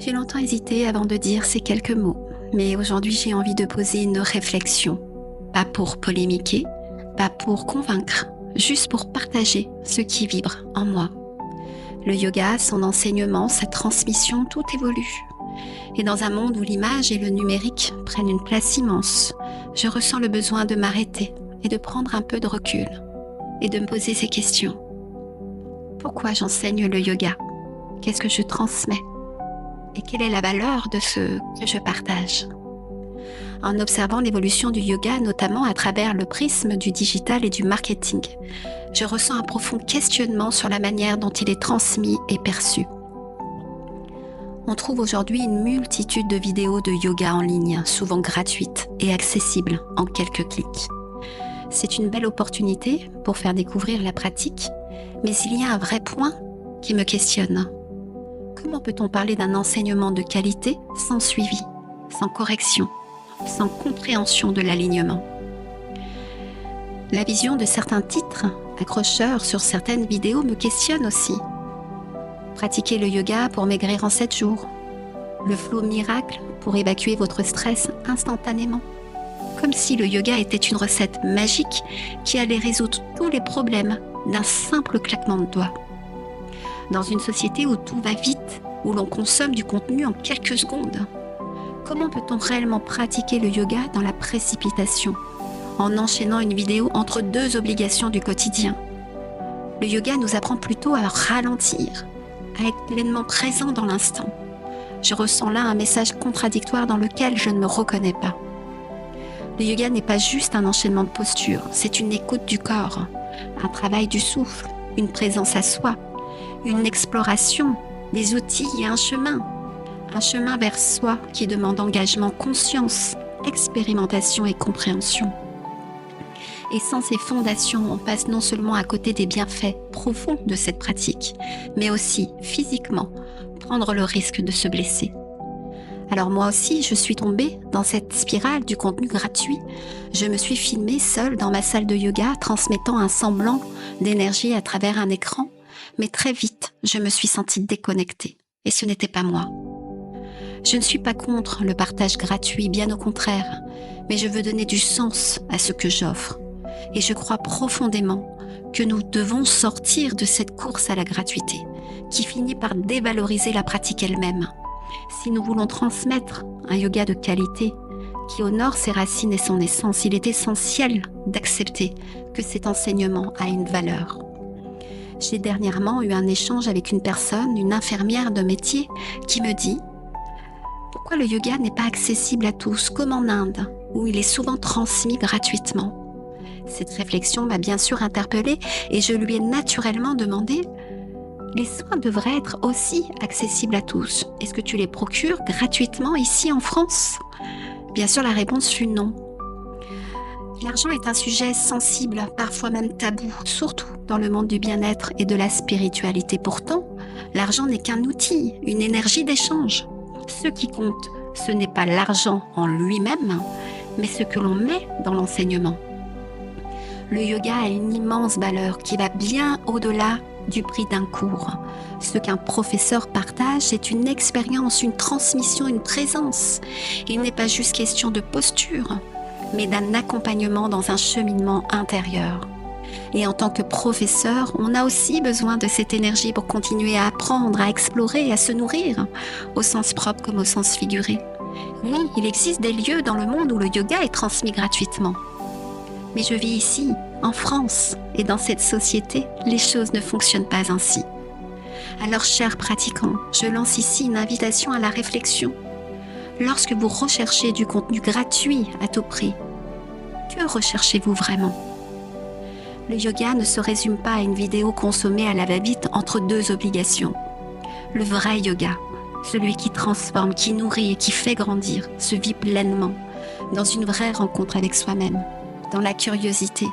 J'ai longtemps hésité avant de dire ces quelques mots, mais aujourd'hui j'ai envie de poser une réflexion. Pas pour polémiquer, pas pour convaincre, juste pour partager ce qui vibre en moi. Le yoga, son enseignement, sa transmission, tout évolue. Et dans un monde où l'image et le numérique prennent une place immense, je ressens le besoin de m'arrêter et de prendre un peu de recul et de me poser ces questions. Pourquoi j'enseigne le yoga? Qu'est-ce que je transmets? Et quelle est la valeur de ce que je partage? En observant l'évolution du yoga, notamment à travers le prisme du digital et du marketing, je ressens un profond questionnement sur la manière dont il est transmis et perçu. On trouve aujourd'hui une multitude de vidéos de yoga en ligne, souvent gratuites et accessibles en quelques clics. C'est une belle opportunité pour faire découvrir la pratique, mais il y a un vrai point qui me questionne. Comment peut-on parler d'un enseignement de qualité sans suivi, sans correction, sans compréhension de l'alignement? La vision de certains titres accrocheurs sur certaines vidéos me questionne aussi. Pratiquer le yoga pour maigrir en 7 jours. Le flow miracle pour évacuer votre stress instantanément. Comme si le yoga était une recette magique qui allait résoudre tous les problèmes d'un simple claquement de doigts. Dans une société où tout va vite, où l'on consomme du contenu en quelques secondes, comment peut-on réellement pratiquer le yoga dans la précipitation, en enchaînant une vidéo entre deux obligations du quotidien? Le yoga nous apprend plutôt à ralentir, à être pleinement présent dans l'instant. Je ressens là un message contradictoire dans lequel je ne me reconnais pas. Le yoga n'est pas juste un enchaînement de postures, c'est une écoute du corps, un travail du souffle, une présence à soi, une exploration, des outils et un chemin vers soi qui demande engagement, conscience, expérimentation et compréhension. Et sans ces fondations, on passe non seulement à côté des bienfaits profonds de cette pratique, mais aussi, physiquement, prendre le risque de se blesser. Alors moi aussi, je suis tombée dans cette spirale du contenu gratuit. Je me suis filmée seule dans ma salle de yoga, transmettant un semblant d'énergie à travers un écran, mais très vite, je me suis sentie déconnectée, et ce n'était pas moi. Je ne suis pas contre le partage gratuit, bien au contraire, mais je veux donner du sens à ce que j'offre. Et je crois profondément que nous devons sortir de cette course à la gratuité, qui finit par dévaloriser la pratique elle-même. Si nous voulons transmettre un yoga de qualité, qui honore ses racines et son essence, il est essentiel d'accepter que cet enseignement a une valeur. J'ai dernièrement eu un échange avec une personne, une infirmière de métier, qui me dit « Pourquoi le yoga n'est pas accessible à tous, comme en Inde, où il est souvent transmis gratuitement ?» Cette réflexion m'a bien sûr interpellée et je lui ai naturellement demandé « Les soins devraient être aussi accessibles à tous. Est-ce que tu les procures gratuitement ici en France ?» Bien sûr, la réponse fut non. L'argent est un sujet sensible, parfois même tabou, surtout dans le monde du bien-être et de la spiritualité. Pourtant, l'argent n'est qu'un outil, une énergie d'échange. Ce qui compte, ce n'est pas l'argent en lui-même, mais ce que l'on met dans l'enseignement. Le yoga a une immense valeur qui va bien au-delà du prix d'un cours. Ce qu'un professeur partage, c'est une expérience, une transmission, une présence. Il n'est pas juste question de posture, mais d'un accompagnement dans un cheminement intérieur. Et en tant que professeur, on a aussi besoin de cette énergie pour continuer à apprendre, à explorer, à se nourrir, au sens propre comme au sens figuré. Oui, il existe des lieux dans le monde où le yoga est transmis gratuitement. Mais je vis ici, en France, et dans cette société, les choses ne fonctionnent pas ainsi. Alors, chers pratiquants, je lance ici une invitation à la réflexion. Lorsque vous recherchez du contenu gratuit à tout prix, que recherchez-vous vraiment? Le yoga ne se résume pas à une vidéo consommée à la va-vite entre deux obligations. Le vrai yoga, celui qui transforme, qui nourrit et qui fait grandir, se vit pleinement dans une vraie rencontre avec soi-même, dans la curiosité,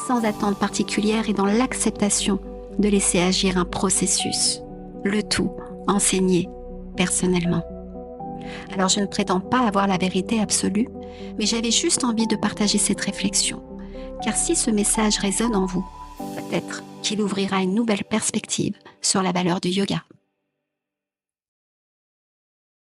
sans attente particulière et dans l'acceptation de laisser agir un processus. Le tout enseigné personnellement. Alors je ne prétends pas avoir la vérité absolue, mais j'avais juste envie de partager cette réflexion. Car si ce message résonne en vous, peut-être qu'il ouvrira une nouvelle perspective sur la valeur du yoga.